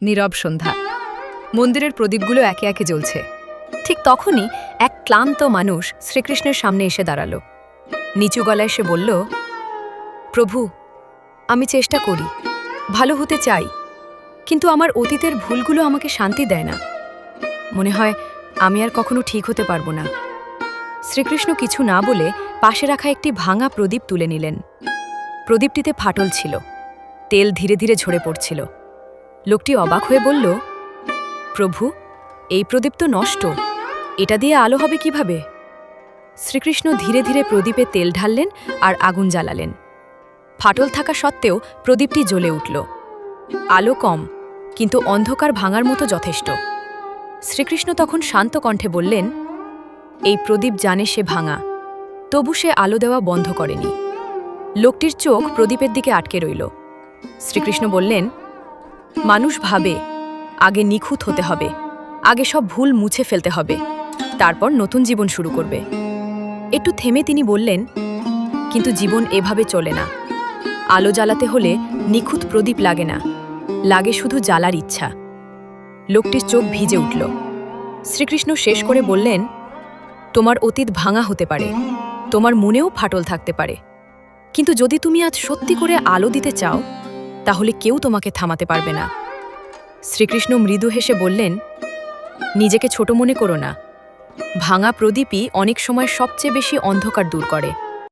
নীরব সন্ধ্যা। মন্দিরের প্রদীপগুলো একে একে জ্বলছে। ঠিক তখনই এক ক্লান্ত মানুষ শ্রীকৃষ্ণের সামনে এসে দাঁড়াল। নিচু গলায় সে বলল, প্রভু, আমি চেষ্টা করি, ভালো হতে চাই, কিন্তু আমার অতীতের ভুলগুলো আমাকে শান্তি দেয় না। মনে হয় আমি আর কখনো ঠিক হতে পারবো না। শ্রীকৃষ্ণ কিছু না বলে পাশে রাখা একটি ভাঙা প্রদীপ তুলে নিলেন। প্রদীপটিতে ফাটল ছিল, তেল ধীরে ধীরে ঝরে পড়ছিল। লোকটি অবাক হয়ে বলল, প্রভু, এই প্রদীপ তো নষ্ট, এটা দিয়ে আলো হবে কিভাবে? শ্রীকৃষ্ণ ধীরে ধীরে প্রদীপে তেল ঢাললেন আর আগুন জ্বালালেন। ফাটল থাকা সত্ত্বেও প্রদীপটি জ্বলে উঠল। আলো কম, কিন্তু অন্ধকার ভাঙার মতো যথেষ্ট। শ্রীকৃষ্ণ তখন শান্ত কণ্ঠে বললেন, এই প্রদীপ জানে সে ভাঙা, তবু সে আলো দেওয়া বন্ধ করেনি। লোকটির চোখ প্রদীপের দিকে আটকে রইল। শ্রীকৃষ্ণ বললেন, মানুষ ভাবে আগে নিখুঁত হতে হবে, আগে সব ভুল মুছে ফেলতে হবে, তারপর নতুন জীবন শুরু করবে। একটু থেমে তিনি বললেন, কিন্তু জীবন এভাবে চলে না। আলো জ্বালাতে হলে নিখুঁত প্রদীপ লাগে না, লাগে শুধু জ্বালার ইচ্ছা। লোকটির চোখ ভিজে উঠল। শ্রীকৃষ্ণ শেষ করে বললেন, তোমার অতীত ভাঙা হতে পারে, তোমার মনেও ফাটল থাকতে পারে, কিন্তু যদি তুমি আজ সত্যি করে আলো দিতে চাও, তাহলে কেউ তোমাকে থামাতে পারবে না। শ্রীকৃষ্ণ মৃদু হেসে বললেন, নিজেকে ছোট মনে করো না। ভাঙা প্রদীপই অনেক সময় সবচেয়ে বেশি অন্ধকার দূর করে।